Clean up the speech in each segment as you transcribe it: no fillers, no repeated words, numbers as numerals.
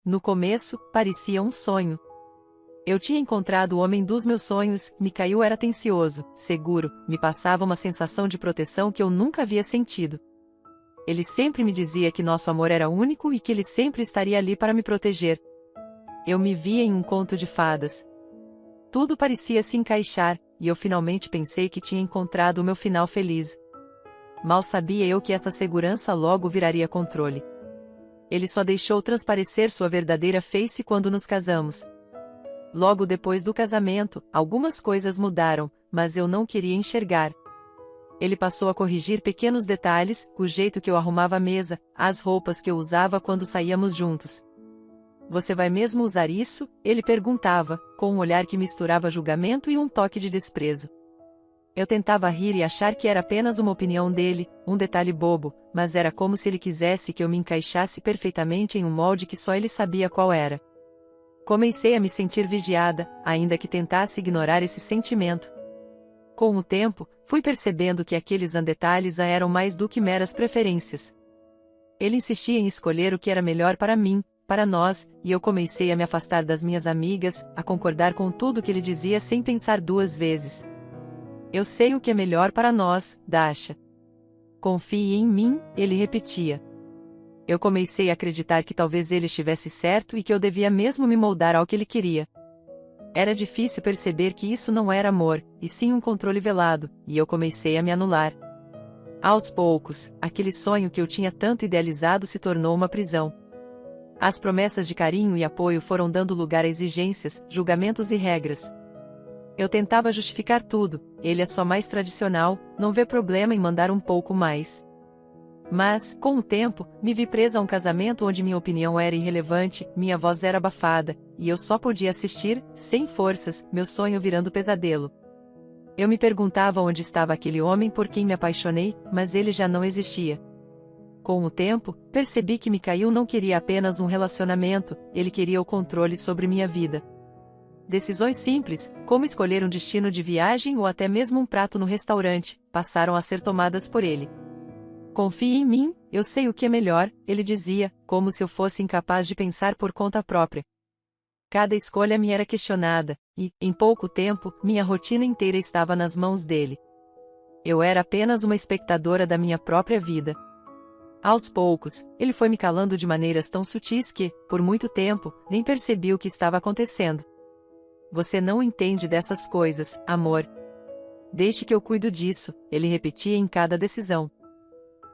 No começo, parecia um sonho. Eu tinha encontrado o homem dos meus sonhos. Mikhail era atencioso, seguro, me passava uma sensação de proteção que eu nunca havia sentido. Ele sempre me dizia que nosso amor era único e que ele sempre estaria ali para me proteger. Eu me via em um conto de fadas. Tudo parecia se encaixar, e eu finalmente pensei que tinha encontrado o meu final feliz. Mal sabia eu que essa segurança logo viraria controle. Ele só deixou transparecer sua verdadeira face quando nos casamos. Logo depois do casamento, algumas coisas mudaram, mas eu não queria enxergar. Ele passou a corrigir pequenos detalhes, o jeito que eu arrumava a mesa, as roupas que eu usava quando saíamos juntos. "Você vai mesmo usar isso?" ele perguntava, com um olhar que misturava julgamento e um toque de desprezo. Eu tentava rir e achar que era apenas uma opinião dele, um detalhe bobo, mas era como se ele quisesse que eu me encaixasse perfeitamente em um molde que só ele sabia qual era. Comecei a me sentir vigiada, ainda que tentasse ignorar esse sentimento. Com o tempo, fui percebendo que aqueles detalhes eram mais do que meras preferências. Ele insistia em escolher o que era melhor para mim, para nós, e eu comecei a me afastar das minhas amigas, a concordar com tudo que ele dizia sem pensar duas vezes. "Eu sei o que é melhor para nós, Dasha. Confie em mim", ele repetia. Eu comecei a acreditar que talvez ele estivesse certo e que eu devia mesmo me moldar ao que ele queria. Era difícil perceber que isso não era amor, e sim um controle velado, e eu comecei a me anular. Aos poucos, aquele sonho que eu tinha tanto idealizado se tornou uma prisão. As promessas de carinho e apoio foram dando lugar a exigências, julgamentos e regras. Eu tentava justificar tudo, ele é só mais tradicional, não vê problema em mandar um pouco mais. Mas, com o tempo, me vi presa a um casamento onde minha opinião era irrelevante, minha voz era abafada, e eu só podia assistir, sem forças, meu sonho virando pesadelo. Eu me perguntava onde estava aquele homem por quem me apaixonei, mas ele já não existia. Com o tempo, percebi que Mikhail não queria apenas um relacionamento, ele queria o controle sobre minha vida. Decisões simples, como escolher um destino de viagem ou até mesmo um prato no restaurante, passaram a ser tomadas por ele. "Confie em mim, eu sei o que é melhor", ele dizia, como se eu fosse incapaz de pensar por conta própria. Cada escolha me era questionada, e, em pouco tempo, minha rotina inteira estava nas mãos dele. Eu era apenas uma espectadora da minha própria vida. Aos poucos, ele foi me calando de maneiras tão sutis que, por muito tempo, nem percebi o que estava acontecendo. "Você não entende dessas coisas, amor. Deixe que eu cuido disso", ele repetia em cada decisão.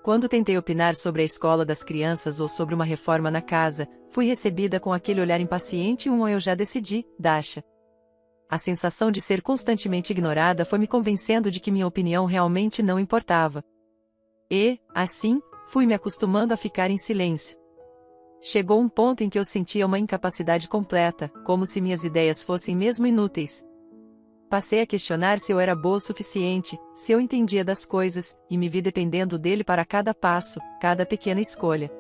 Quando tentei opinar sobre a escola das crianças ou sobre uma reforma na casa, fui recebida com aquele olhar impaciente e "eu já decidi, Dasha". A sensação de ser constantemente ignorada foi me convencendo de que minha opinião realmente não importava. E, assim, fui me acostumando a ficar em silêncio. Chegou um ponto em que eu sentia uma incapacidade completa, como se minhas ideias fossem mesmo inúteis. Passei a questionar se eu era boa o suficiente, se eu entendia das coisas, e me vi dependendo dele para cada passo, cada pequena escolha.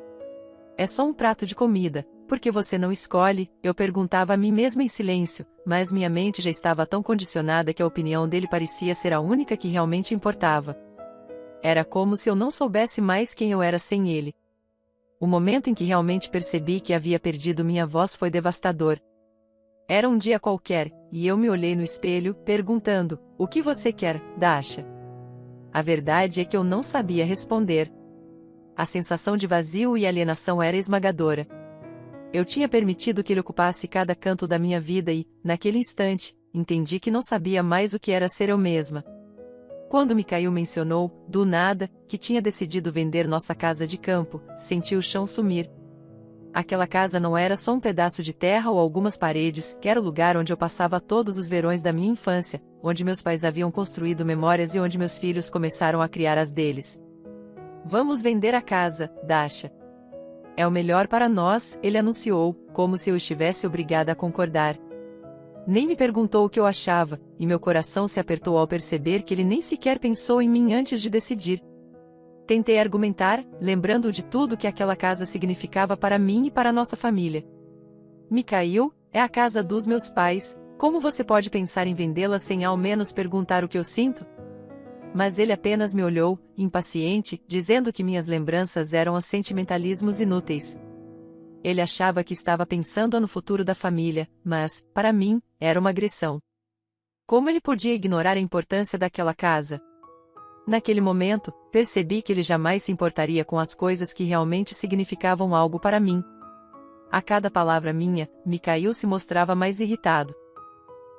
"É só um prato de comida, por que você não escolhe?", eu perguntava a mim mesma em silêncio, mas minha mente já estava tão condicionada que a opinião dele parecia ser a única que realmente importava. Era como se eu não soubesse mais quem eu era sem ele. O momento em que realmente percebi que havia perdido minha voz foi devastador. Era um dia qualquer, e eu me olhei no espelho, perguntando: "O que você quer, Dasha?". A verdade é que eu não sabia responder. A sensação de vazio e alienação era esmagadora. Eu tinha permitido que ele ocupasse cada canto da minha vida e, naquele instante, entendi que não sabia mais o que era ser eu mesma. Quando Mikhail mencionou, do nada, que tinha decidido vender nossa casa de campo, senti o chão sumir. Aquela casa não era só um pedaço de terra ou algumas paredes, era o lugar onde eu passava todos os verões da minha infância, onde meus pais haviam construído memórias e onde meus filhos começaram a criar as deles. "Vamos vender a casa, Dasha. É o melhor para nós", ele anunciou, como se eu estivesse obrigada a concordar. Nem me perguntou o que eu achava, e meu coração se apertou ao perceber que ele nem sequer pensou em mim antes de decidir. Tentei argumentar, lembrando de tudo que aquela casa significava para mim e para nossa família. "Mikhail, é a casa dos meus pais, como você pode pensar em vendê-la sem ao menos perguntar o que eu sinto?". Mas ele apenas me olhou, impaciente, dizendo que minhas lembranças eram sentimentalismos inúteis. Ele achava que estava pensando no futuro da família, mas, para mim, era uma agressão. Como ele podia ignorar a importância daquela casa? Naquele momento, percebi que ele jamais se importaria com as coisas que realmente significavam algo para mim. A cada palavra minha, Mikhail se mostrava mais irritado.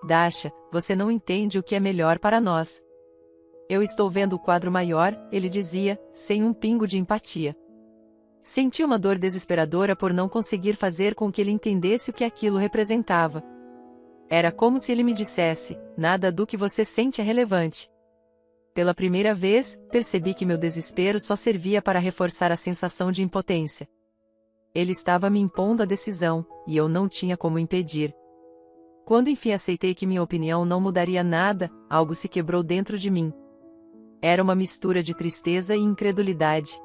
Dasha, você não entende o que é melhor para nós. Eu estou vendo o quadro maior, ele dizia, sem um pingo de empatia. Senti uma dor desesperadora por não conseguir fazer com que ele entendesse o que aquilo representava. Era como se ele me dissesse, nada do que você sente é relevante. Pela primeira vez, percebi que meu desespero só servia para reforçar a sensação de impotência. Ele estava me impondo a decisão, e eu não tinha como impedir. Quando enfim aceitei que minha opinião não mudaria nada, algo se quebrou dentro de mim. Era uma mistura de tristeza e incredulidade.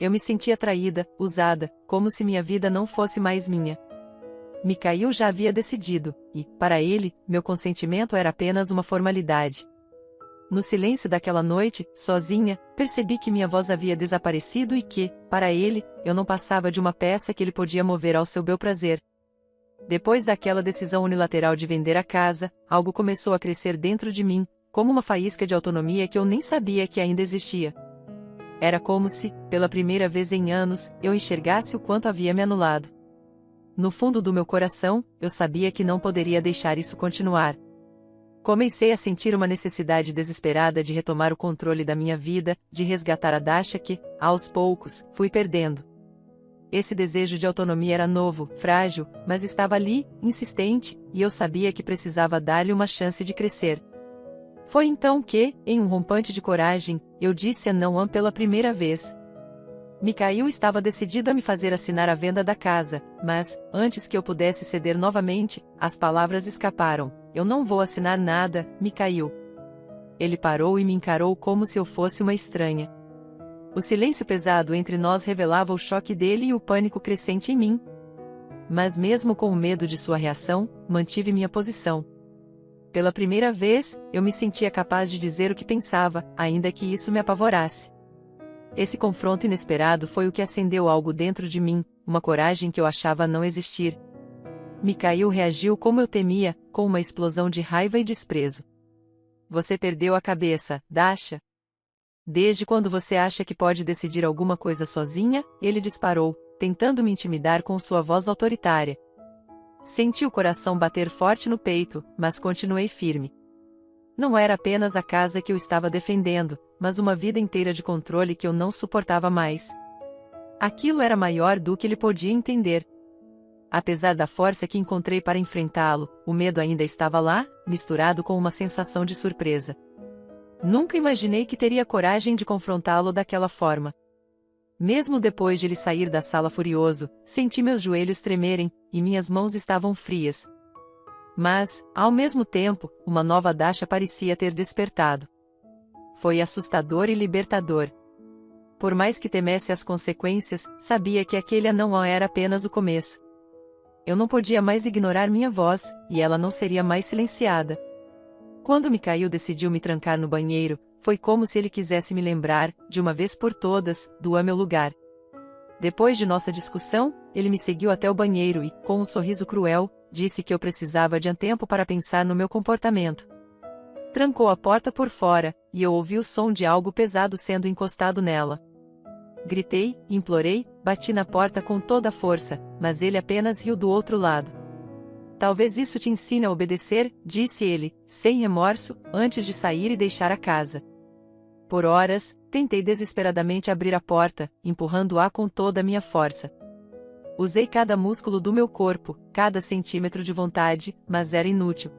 Eu me sentia traída, usada, como se minha vida não fosse mais minha. Mikhail já havia decidido, e, para ele, meu consentimento era apenas uma formalidade. No silêncio daquela noite, sozinha, percebi que minha voz havia desaparecido e que, para ele, eu não passava de uma peça que ele podia mover ao seu bel prazer. Depois daquela decisão unilateral de vender a casa, algo começou a crescer dentro de mim, como uma faísca de autonomia que eu nem sabia que ainda existia. Era como se, pela primeira vez em anos, eu enxergasse o quanto havia me anulado. No fundo do meu coração, eu sabia que não poderia deixar isso continuar. Comecei a sentir uma necessidade desesperada de retomar o controle da minha vida, de resgatar a Dasha que, aos poucos, fui perdendo. Esse desejo de autonomia era novo, frágil, mas estava ali, insistente, e eu sabia que precisava dar-lhe uma chance de crescer. Foi então que, em um rompante de coragem, eu disse não pela primeira vez. Mikhail estava decidido a me fazer assinar a venda da casa, mas, antes que eu pudesse ceder novamente, as palavras escaparam. Eu não vou assinar nada, Mikhail. Ele parou e me encarou como se eu fosse uma estranha. O silêncio pesado entre nós revelava o choque dele e o pânico crescente em mim. Mas mesmo com o medo de sua reação, mantive minha posição. Pela primeira vez, eu me sentia capaz de dizer o que pensava, ainda que isso me apavorasse. Esse confronto inesperado foi o que acendeu algo dentro de mim, uma coragem que eu achava não existir. Mikhail reagiu como eu temia, com uma explosão de raiva e desprezo. Você perdeu a cabeça, Dasha? Desde quando você acha que pode decidir alguma coisa sozinha? Ele disparou, tentando me intimidar com sua voz autoritária. Senti o coração bater forte no peito, mas continuei firme. Não era apenas a casa que eu estava defendendo, mas uma vida inteira de controle que eu não suportava mais. Aquilo era maior do que ele podia entender. Apesar da força que encontrei para enfrentá-lo, o medo ainda estava lá, misturado com uma sensação de surpresa. Nunca imaginei que teria coragem de confrontá-lo daquela forma. Mesmo depois de ele sair da sala furioso, senti meus joelhos tremerem, e minhas mãos estavam frias. Mas, ao mesmo tempo, uma nova Dasha parecia ter despertado. Foi assustador e libertador. Por mais que temesse as consequências, sabia que aquele não era apenas o começo. Eu não podia mais ignorar minha voz, e ela não seria mais silenciada. Quando Mikhail decidiu me trancar no banheiro, foi como se ele quisesse me lembrar, de uma vez por todas, do meu lugar. Depois de nossa discussão, ele me seguiu até o banheiro e, com um sorriso cruel, disse que eu precisava de tempo para pensar no meu comportamento. Trancou a porta por fora, e eu ouvi o som de algo pesado sendo encostado nela. Gritei, implorei, bati na porta com toda a força, mas ele apenas riu do outro lado. Talvez isso te ensine a obedecer, disse ele, sem remorso, antes de sair e deixar a casa. Por horas, tentei desesperadamente abrir a porta, empurrando-a com toda a minha força. Usei cada músculo do meu corpo, cada centímetro de vontade, mas era inútil.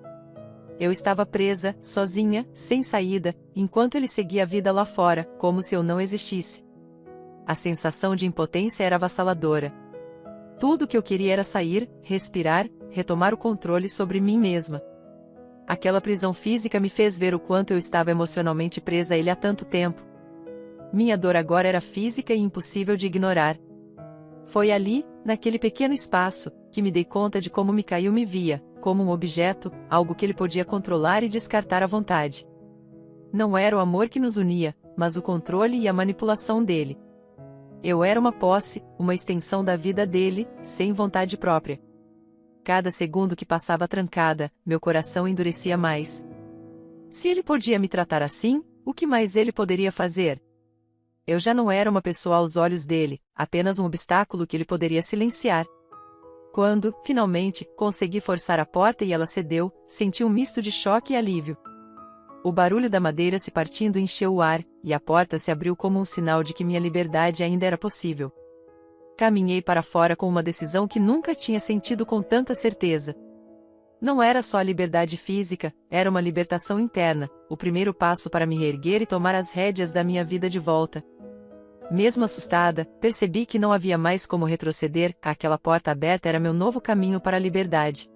Eu estava presa, sozinha, sem saída, enquanto ele seguia a vida lá fora, como se eu não existisse. A sensação de impotência era avassaladora. Tudo o que eu queria era sair, respirar, retomar o controle sobre mim mesma. Aquela prisão física me fez ver o quanto eu estava emocionalmente presa a ele há tanto tempo. Minha dor agora era física e impossível de ignorar. Foi ali, naquele pequeno espaço, que me dei conta de como Mikhail me via, como um objeto, algo que ele podia controlar e descartar à vontade. Não era o amor que nos unia, mas o controle e a manipulação dele. Eu era uma posse, uma extensão da vida dele, sem vontade própria. Cada segundo que passava trancada, meu coração endurecia mais. Se ele podia me tratar assim, o que mais ele poderia fazer? Eu já não era uma pessoa aos olhos dele, apenas um obstáculo que ele poderia silenciar. Quando, finalmente, consegui forçar a porta e ela cedeu, senti um misto de choque e alívio. O barulho da madeira se partindo encheu o ar, e a porta se abriu como um sinal de que minha liberdade ainda era possível. Caminhei para fora com uma decisão que nunca tinha sentido com tanta certeza. Não era só a liberdade física, era uma libertação interna, o primeiro passo para me reerguer e tomar as rédeas da minha vida de volta. Mesmo assustada, percebi que não havia mais como retroceder, aquela porta aberta era meu novo caminho para a liberdade.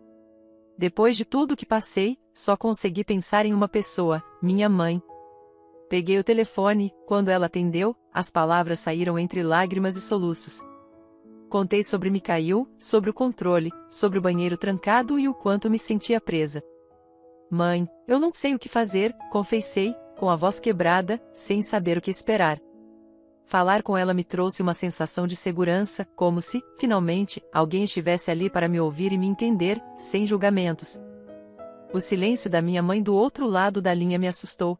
Depois de tudo o que passei, só consegui pensar em uma pessoa, minha mãe. Peguei o telefone, quando ela atendeu, as palavras saíram entre lágrimas e soluços. Contei sobre Mikhail, sobre o controle, sobre o banheiro trancado e o quanto me sentia presa. Mãe, eu não sei o que fazer, confessei, com a voz quebrada, sem saber o que esperar. Falar com ela me trouxe uma sensação de segurança, como se, finalmente, alguém estivesse ali para me ouvir e me entender, sem julgamentos. O silêncio da minha mãe do outro lado da linha me assustou.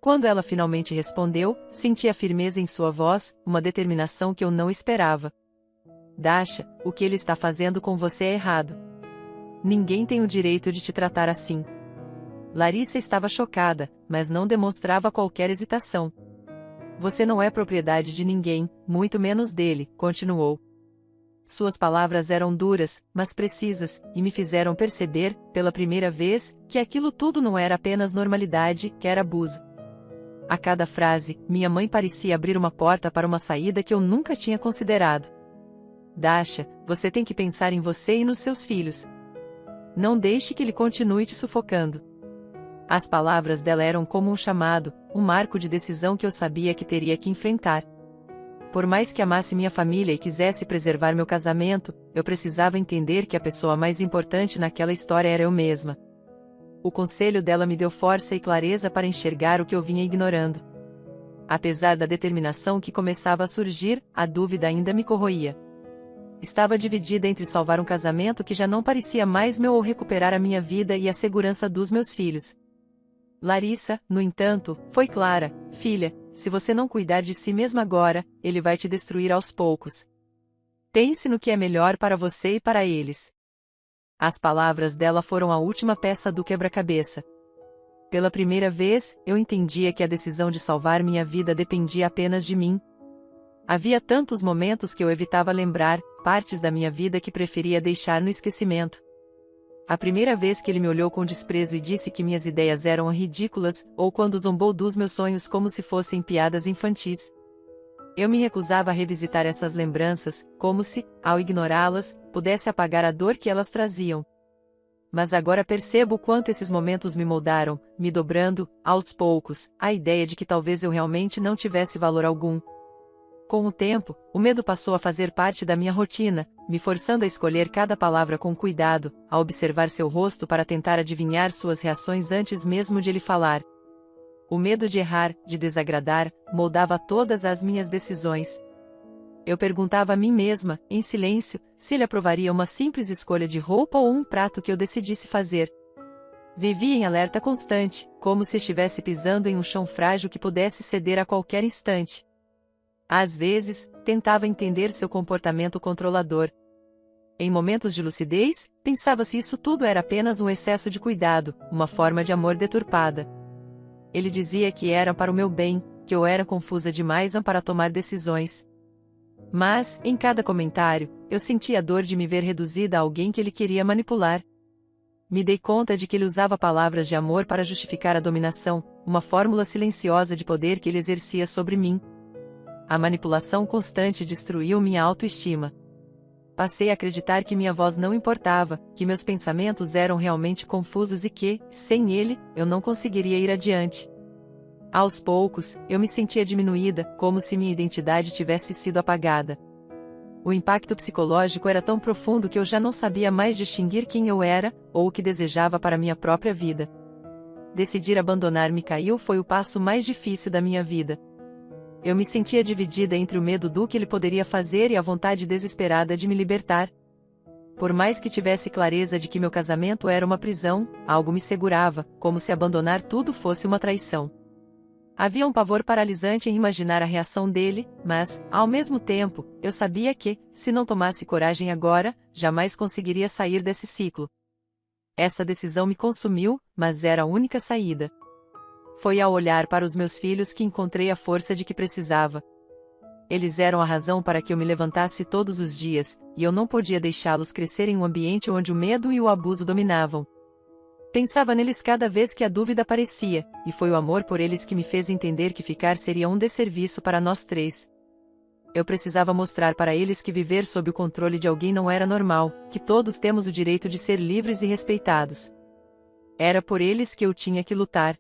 Quando ela finalmente respondeu, senti a firmeza em sua voz, uma determinação que eu não esperava. Dasha, o que ele está fazendo com você é errado. Ninguém tem o direito de te tratar assim. Larissa estava chocada, mas não demonstrava qualquer hesitação. Você não é propriedade de ninguém, muito menos dele, continuou. Suas palavras eram duras, mas precisas, e me fizeram perceber, pela primeira vez, que aquilo tudo não era apenas normalidade, que era abuso. A cada frase, minha mãe parecia abrir uma porta para uma saída que eu nunca tinha considerado. Dasha, você tem que pensar em você e nos seus filhos. Não deixe que ele continue te sufocando. As palavras dela eram como um chamado, um marco de decisão que eu sabia que teria que enfrentar. Por mais que amasse minha família e quisesse preservar meu casamento, eu precisava entender que a pessoa mais importante naquela história era eu mesma. O conselho dela me deu força e clareza para enxergar o que eu vinha ignorando. Apesar da determinação que começava a surgir, a dúvida ainda me corroía. Estava dividida entre salvar um casamento que já não parecia mais meu ou recuperar a minha vida e a segurança dos meus filhos. Larissa, no entanto, foi clara: filha, se você não cuidar de si mesma agora, ele vai te destruir aos poucos. Pense no que é melhor para você e para eles. As palavras dela foram a última peça do quebra-cabeça. Pela primeira vez, eu entendia que a decisão de salvar minha vida dependia apenas de mim. Havia tantos momentos que eu evitava lembrar, partes da minha vida que preferia deixar no esquecimento. A primeira vez que ele me olhou com desprezo e disse que minhas ideias eram ridículas, ou quando zombou dos meus sonhos como se fossem piadas infantis. Eu me recusava a revisitar essas lembranças, como se, ao ignorá-las, pudesse apagar a dor que elas traziam. Mas agora percebo o quanto esses momentos me moldaram, me dobrando, aos poucos, a ideia de que talvez eu realmente não tivesse valor algum. Com o tempo, o medo passou a fazer parte da minha rotina, me forçando a escolher cada palavra com cuidado, a observar seu rosto para tentar adivinhar suas reações antes mesmo de ele falar. O medo de errar, de desagradar, moldava todas as minhas decisões. Eu perguntava a mim mesma, em silêncio, se ele aprovaria uma simples escolha de roupa ou um prato que eu decidisse fazer. Vivia em alerta constante, como se estivesse pisando em um chão frágil que pudesse ceder a qualquer instante. Às vezes, tentava entender seu comportamento controlador. Em momentos de lucidez, pensava se isso tudo era apenas um excesso de cuidado, uma forma de amor deturpada. Ele dizia que era para o meu bem, que eu era confusa demais para tomar decisões. Mas, em cada comentário, eu sentia a dor de me ver reduzida a alguém que ele queria manipular. Me dei conta de que ele usava palavras de amor para justificar a dominação, uma fórmula silenciosa de poder que ele exercia sobre mim. A manipulação constante destruiu minha autoestima. Passei a acreditar que minha voz não importava, que meus pensamentos eram realmente confusos e que, sem ele, eu não conseguiria ir adiante. Aos poucos, eu me sentia diminuída, como se minha identidade tivesse sido apagada. O impacto psicológico era tão profundo que eu já não sabia mais distinguir quem eu era, ou o que desejava para minha própria vida. Decidir abandonar Mikhail foi o passo mais difícil da minha vida. Eu me sentia dividida entre o medo do que ele poderia fazer e a vontade desesperada de me libertar. Por mais que tivesse clareza de que meu casamento era uma prisão, algo me segurava, como se abandonar tudo fosse uma traição. Havia um pavor paralisante em imaginar a reação dele, mas, ao mesmo tempo, eu sabia que, se não tomasse coragem agora, jamais conseguiria sair desse ciclo. Essa decisão me consumiu, mas era a única saída. Foi ao olhar para os meus filhos que encontrei a força de que precisava. Eles eram a razão para que eu me levantasse todos os dias, e eu não podia deixá-los crescer em um ambiente onde o medo e o abuso dominavam. Pensava neles cada vez que a dúvida aparecia, e foi o amor por eles que me fez entender que ficar seria um desserviço para nós três. Eu precisava mostrar para eles que viver sob o controle de alguém não era normal, que todos temos o direito de ser livres e respeitados. Era por eles que eu tinha que lutar.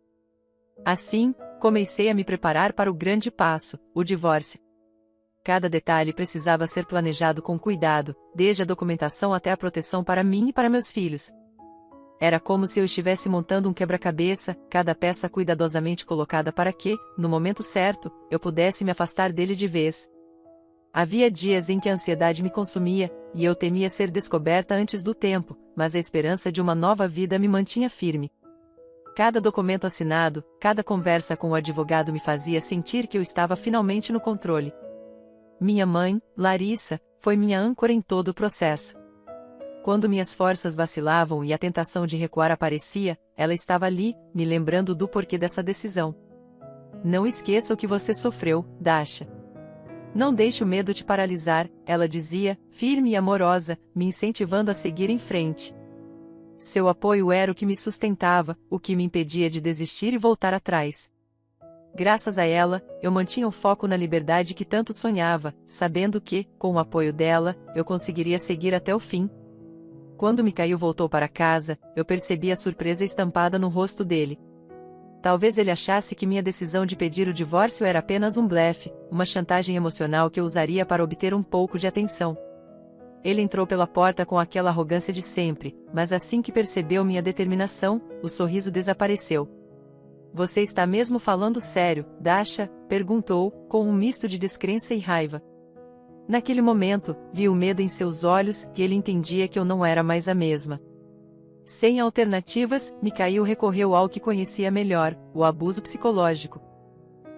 Assim, comecei a me preparar para o grande passo, o divórcio. Cada detalhe precisava ser planejado com cuidado, desde a documentação até a proteção para mim e para meus filhos. Era como se eu estivesse montando um quebra-cabeça, cada peça cuidadosamente colocada para que, no momento certo, eu pudesse me afastar dele de vez. Havia dias em que a ansiedade me consumia, e eu temia ser descoberta antes do tempo, mas a esperança de uma nova vida me mantinha firme. Cada documento assinado, cada conversa com o advogado me fazia sentir que eu estava finalmente no controle. Minha mãe, Larissa, foi minha âncora em todo o processo. Quando minhas forças vacilavam e a tentação de recuar aparecia, ela estava ali, me lembrando do porquê dessa decisão. Não esqueça o que você sofreu, Dasha. Não deixe o medo te paralisar, ela dizia, firme e amorosa, me incentivando a seguir em frente. Seu apoio era o que me sustentava, o que me impedia de desistir e voltar atrás. Graças a ela, eu mantinha o foco na liberdade que tanto sonhava, sabendo que, com o apoio dela, eu conseguiria seguir até o fim. Quando Mikhail voltou para casa, eu percebi a surpresa estampada no rosto dele. Talvez ele achasse que minha decisão de pedir o divórcio era apenas um blefe, uma chantagem emocional que eu usaria para obter um pouco de atenção. Ele entrou pela porta com aquela arrogância de sempre, mas assim que percebeu minha determinação, o sorriso desapareceu. Você está mesmo falando sério, Dasha? Perguntou, com um misto de descrença e raiva. Naquele momento, vi o medo em seus olhos e ele entendia que eu não era mais a mesma. Sem alternativas, Mikhail recorreu ao que conhecia melhor, o abuso psicológico.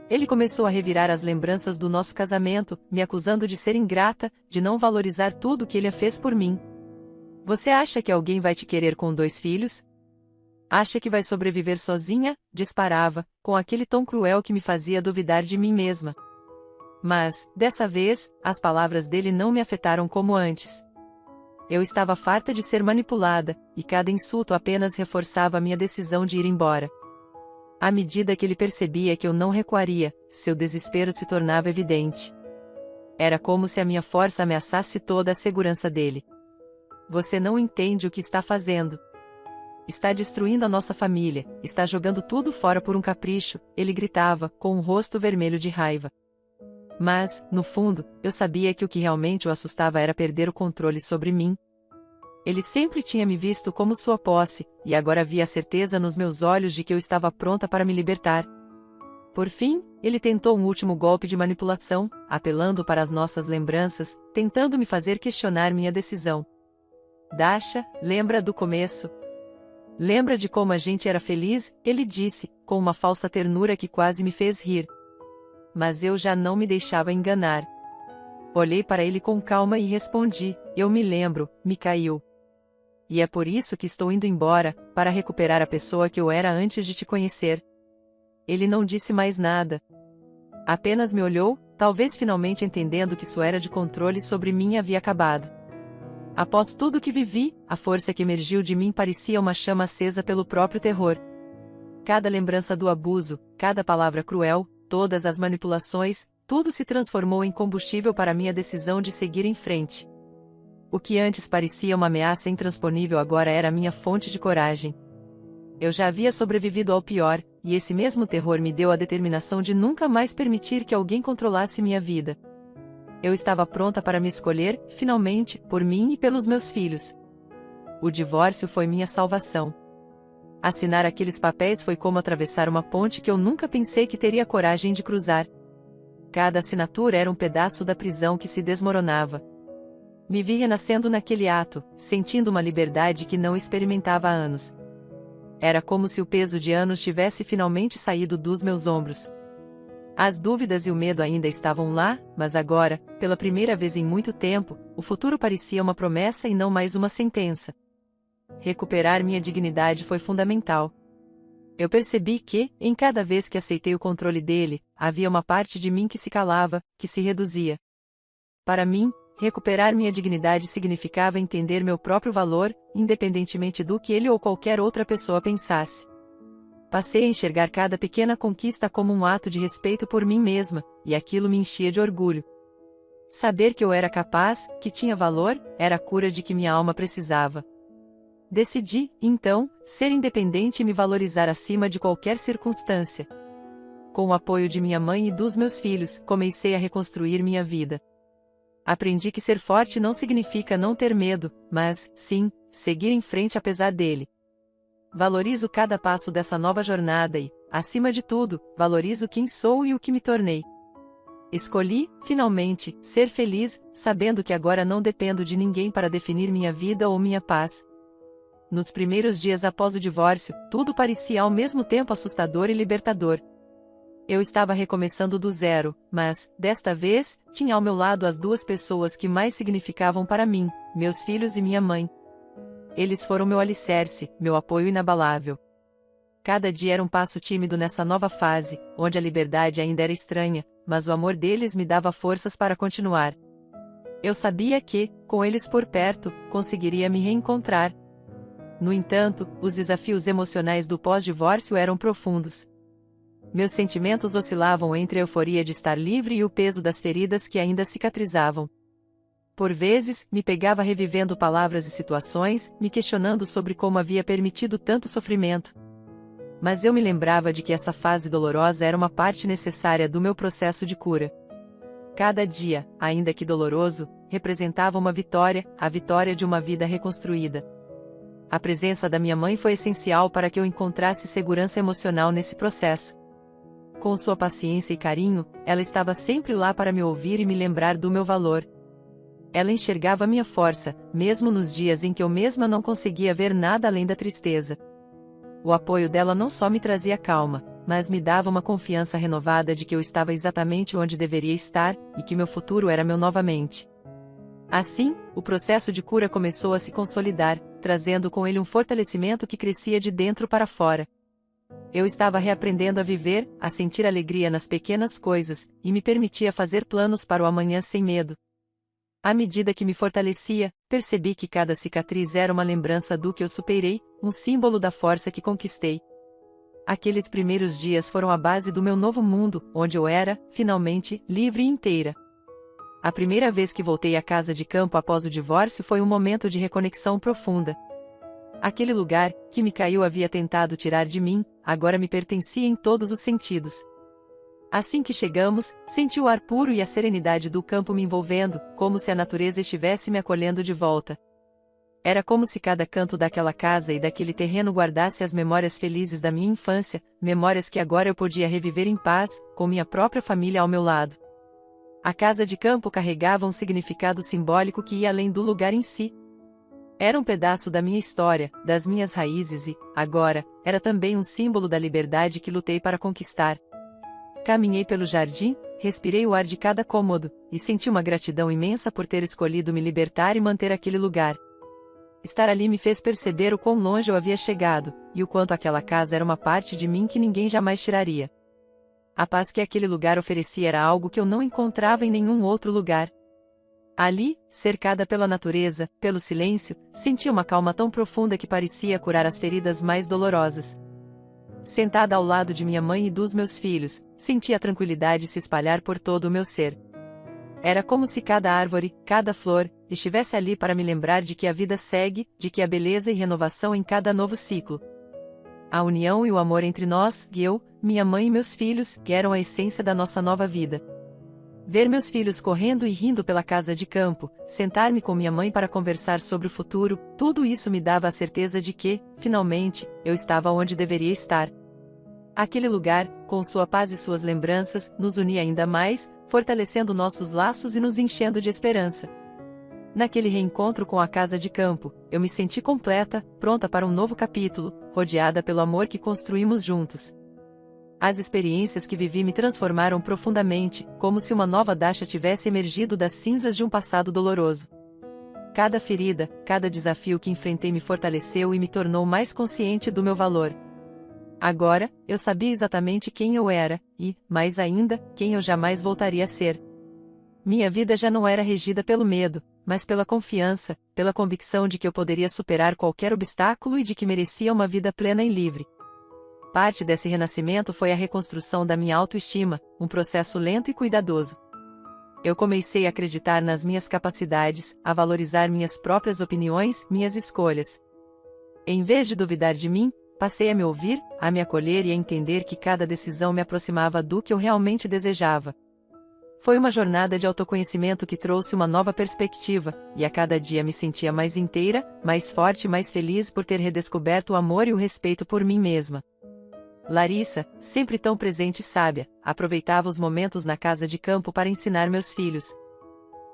Ele começou a revirar as lembranças do nosso casamento, me acusando de ser ingrata, de não valorizar tudo que ele fez por mim. Você acha que alguém vai te querer com 2 filhos? Acha que vai sobreviver sozinha? Disparava, com aquele tom cruel que me fazia duvidar de mim mesma. Mas, dessa vez, as palavras dele não me afetaram como antes. Eu estava farta de ser manipulada, e cada insulto apenas reforçava a minha decisão de ir embora. À medida que ele percebia que eu não recuaria, seu desespero se tornava evidente. Era como se a minha força ameaçasse toda a segurança dele. Você não entende o que está fazendo. Está destruindo a nossa família, está jogando tudo fora por um capricho, ele gritava, com o rosto vermelho de raiva. Mas, no fundo, eu sabia que o que realmente o assustava era perder o controle sobre mim. Ele sempre tinha me visto como sua posse, e agora havia a certeza nos meus olhos de que eu estava pronta para me libertar. Por fim, ele tentou um último golpe de manipulação, apelando para as nossas lembranças, tentando me fazer questionar minha decisão. Dasha, lembra do começo? Lembra de como a gente era feliz? Ele disse, com uma falsa ternura que quase me fez rir. Mas eu já não me deixava enganar. Olhei para ele com calma e respondi, eu me lembro, Mikhail. E é por isso que estou indo embora, para recuperar a pessoa que eu era antes de te conhecer. Ele não disse mais nada. Apenas me olhou, talvez finalmente entendendo que sua era de controle sobre mim havia acabado. Após tudo que vivi, a força que emergiu de mim parecia uma chama acesa pelo próprio terror. Cada lembrança do abuso, cada palavra cruel, todas as manipulações, tudo se transformou em combustível para minha decisão de seguir em frente. O que antes parecia uma ameaça intransponível agora era minha fonte de coragem. Eu já havia sobrevivido ao pior, e esse mesmo terror me deu a determinação de nunca mais permitir que alguém controlasse minha vida. Eu estava pronta para me escolher, finalmente, por mim e pelos meus filhos. O divórcio foi minha salvação. Assinar aqueles papéis foi como atravessar uma ponte que eu nunca pensei que teria coragem de cruzar. Cada assinatura era um pedaço da prisão que se desmoronava. Me vi renascendo naquele ato, sentindo uma liberdade que não experimentava há anos. Era como se o peso de anos tivesse finalmente saído dos meus ombros. As dúvidas e o medo ainda estavam lá, mas agora, pela primeira vez em muito tempo, o futuro parecia uma promessa e não mais uma sentença. Recuperar minha dignidade foi fundamental. Eu percebi que, em cada vez que aceitei o controle dele, havia uma parte de mim que se calava, que se reduzia. Para mim, recuperar minha dignidade significava entender meu próprio valor, independentemente do que ele ou qualquer outra pessoa pensasse. Passei a enxergar cada pequena conquista como um ato de respeito por mim mesma, e aquilo me enchia de orgulho. Saber que eu era capaz, que tinha valor, era a cura de que minha alma precisava. Decidi, então, ser independente e me valorizar acima de qualquer circunstância. Com o apoio de minha mãe e dos meus filhos, comecei a reconstruir minha vida. Aprendi que ser forte não significa não ter medo, mas, sim, seguir em frente apesar dele. Valorizo cada passo dessa nova jornada e, acima de tudo, valorizo quem sou e o que me tornei. Escolhi, finalmente, ser feliz, sabendo que agora não dependo de ninguém para definir minha vida ou minha paz. Nos primeiros dias após o divórcio, tudo parecia ao mesmo tempo assustador e libertador. Eu estava recomeçando do zero, mas, desta vez, tinha ao meu lado as duas pessoas que mais significavam para mim, meus filhos e minha mãe. Eles foram meu alicerce, meu apoio inabalável. Cada dia era um passo tímido nessa nova fase, onde a liberdade ainda era estranha, mas o amor deles me dava forças para continuar. Eu sabia que, com eles por perto, conseguiria me reencontrar. No entanto, os desafios emocionais do pós-divórcio eram profundos. Meus sentimentos oscilavam entre a euforia de estar livre e o peso das feridas que ainda cicatrizavam. Por vezes, me pegava revivendo palavras e situações, me questionando sobre como havia permitido tanto sofrimento. Mas eu me lembrava de que essa fase dolorosa era uma parte necessária do meu processo de cura. Cada dia, ainda que doloroso, representava uma vitória, a vitória de uma vida reconstruída. A presença da minha mãe foi essencial para que eu encontrasse segurança emocional nesse processo. Com sua paciência e carinho, ela estava sempre lá para me ouvir e me lembrar do meu valor. Ela enxergava minha força, mesmo nos dias em que eu mesma não conseguia ver nada além da tristeza. O apoio dela não só me trazia calma, mas me dava uma confiança renovada de que eu estava exatamente onde deveria estar, e que meu futuro era meu novamente. Assim, o processo de cura começou a se consolidar, trazendo com ele um fortalecimento que crescia de dentro para fora. Eu estava reaprendendo a viver, a sentir alegria nas pequenas coisas, e me permitia fazer planos para o amanhã sem medo. À medida que me fortalecia, percebi que cada cicatriz era uma lembrança do que eu superei, um símbolo da força que conquistei. Aqueles primeiros dias foram a base do meu novo mundo, onde eu era, finalmente, livre e inteira. A primeira vez que voltei à casa de campo após o divórcio foi um momento de reconexão profunda. Aquele lugar, que Micael havia tentado tirar de mim, agora me pertencia em todos os sentidos. Assim que chegamos, senti o ar puro e a serenidade do campo me envolvendo, como se a natureza estivesse me acolhendo de volta. Era como se cada canto daquela casa e daquele terreno guardasse as memórias felizes da minha infância, memórias que agora eu podia reviver em paz, com minha própria família ao meu lado. A casa de campo carregava um significado simbólico que ia além do lugar em si. Era um pedaço da minha história, das minhas raízes e, agora, era também um símbolo da liberdade que lutei para conquistar. Caminhei pelo jardim, respirei o ar de cada cômodo, e senti uma gratidão imensa por ter escolhido me libertar e manter aquele lugar. Estar ali me fez perceber o quão longe eu havia chegado, e o quanto aquela casa era uma parte de mim que ninguém jamais tiraria. A paz que aquele lugar oferecia era algo que eu não encontrava em nenhum outro lugar. Ali, cercada pela natureza, pelo silêncio, senti uma calma tão profunda que parecia curar as feridas mais dolorosas. Sentada ao lado de minha mãe e dos meus filhos, senti a tranquilidade se espalhar por todo o meu ser. Era como se cada árvore, cada flor, estivesse ali para me lembrar de que a vida segue, de que há beleza e renovação em cada novo ciclo. A união e o amor entre nós, eu, minha mãe e meus filhos, eram a essência da nossa nova vida. Ver meus filhos correndo e rindo pela casa de campo, sentar-me com minha mãe para conversar sobre o futuro, tudo isso me dava a certeza de que, finalmente, eu estava onde deveria estar. Aquele lugar, com sua paz e suas lembranças, nos unia ainda mais, fortalecendo nossos laços e nos enchendo de esperança. Naquele reencontro com a casa de campo, eu me senti completa, pronta para um novo capítulo, rodeada pelo amor que construímos juntos. As experiências que vivi me transformaram profundamente, como se uma nova Dasha tivesse emergido das cinzas de um passado doloroso. Cada ferida, cada desafio que enfrentei me fortaleceu e me tornou mais consciente do meu valor. Agora, eu sabia exatamente quem eu era, e, mais ainda, quem eu jamais voltaria a ser. Minha vida já não era regida pelo medo, mas pela confiança, pela convicção de que eu poderia superar qualquer obstáculo e de que merecia uma vida plena e livre. Parte desse renascimento foi a reconstrução da minha autoestima, um processo lento e cuidadoso. Eu comecei a acreditar nas minhas capacidades, a valorizar minhas próprias opiniões, minhas escolhas. Em vez de duvidar de mim, passei a me ouvir, a me acolher e a entender que cada decisão me aproximava do que eu realmente desejava. Foi uma jornada de autoconhecimento que trouxe uma nova perspectiva, e a cada dia me sentia mais inteira, mais forte e mais feliz por ter redescoberto o amor e o respeito por mim mesma. Larissa, sempre tão presente e sábia, aproveitava os momentos na casa de campo para ensinar meus filhos.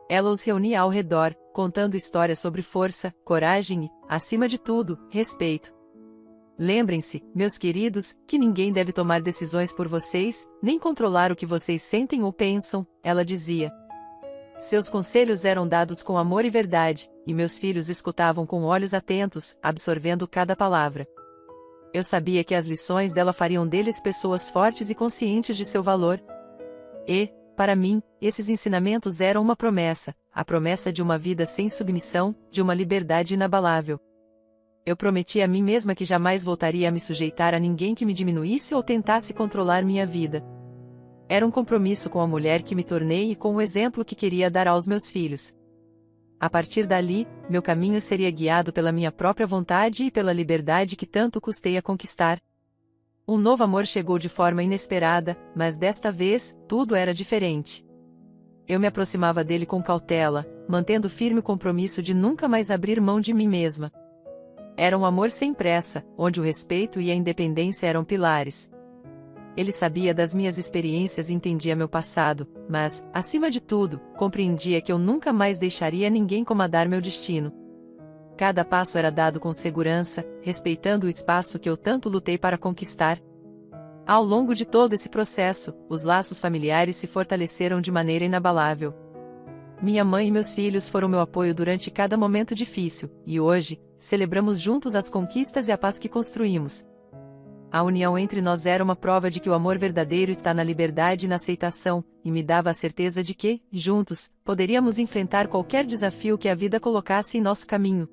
Ela os reunia ao redor, contando histórias sobre força, coragem e, acima de tudo, respeito. Lembrem-se, meus queridos, que ninguém deve tomar decisões por vocês, nem controlar o que vocês sentem ou pensam, ela dizia. Seus conselhos eram dados com amor e verdade, e meus filhos escutavam com olhos atentos, absorvendo cada palavra. Eu sabia que as lições dela fariam deles pessoas fortes e conscientes de seu valor. E, para mim, esses ensinamentos eram uma promessa, a promessa de uma vida sem submissão, de uma liberdade inabalável. Eu prometi a mim mesma que jamais voltaria a me sujeitar a ninguém que me diminuísse ou tentasse controlar minha vida. Era um compromisso com a mulher que me tornei e com o exemplo que queria dar aos meus filhos. A partir dali, meu caminho seria guiado pela minha própria vontade e pela liberdade que tanto custei a conquistar. Um novo amor chegou de forma inesperada, mas desta vez, tudo era diferente. Eu me aproximava dele com cautela, mantendo firme o compromisso de nunca mais abrir mão de mim mesma. Era um amor sem pressa, onde o respeito e a independência eram pilares. Ele sabia das minhas experiências e entendia meu passado, mas, acima de tudo, compreendia que eu nunca mais deixaria ninguém comandar meu destino. Cada passo era dado com segurança, respeitando o espaço que eu tanto lutei para conquistar. Ao longo de todo esse processo, os laços familiares se fortaleceram de maneira inabalável. Minha mãe e meus filhos foram meu apoio durante cada momento difícil, e hoje, celebramos juntos as conquistas e a paz que construímos. A união entre nós era uma prova de que o amor verdadeiro está na liberdade e na aceitação, e me dava a certeza de que, juntos, poderíamos enfrentar qualquer desafio que a vida colocasse em nosso caminho.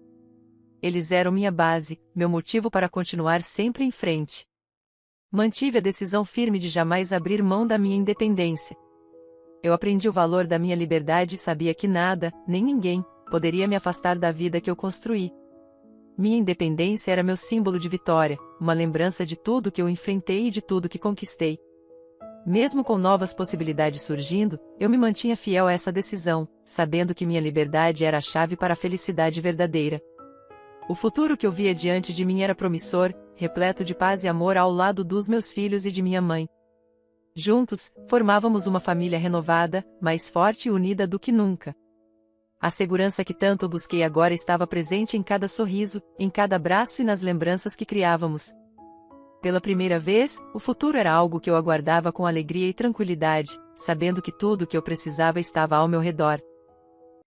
Eles eram minha base, meu motivo para continuar sempre em frente. Mantive a decisão firme de jamais abrir mão da minha independência. Eu aprendi o valor da minha liberdade e sabia que nada, nem ninguém, poderia me afastar da vida que eu construí. Minha independência era meu símbolo de vitória, uma lembrança de tudo que eu enfrentei e de tudo que conquistei. Mesmo com novas possibilidades surgindo, eu me mantinha fiel a essa decisão, sabendo que minha liberdade era a chave para a felicidade verdadeira. O futuro que eu via diante de mim era promissor, repleto de paz e amor ao lado dos meus filhos e de minha mãe. Juntos, formávamos uma família renovada, mais forte e unida do que nunca. A segurança que tanto busquei agora estava presente em cada sorriso, em cada abraço e nas lembranças que criávamos. Pela primeira vez, o futuro era algo que eu aguardava com alegria e tranquilidade, sabendo que tudo o que eu precisava estava ao meu redor.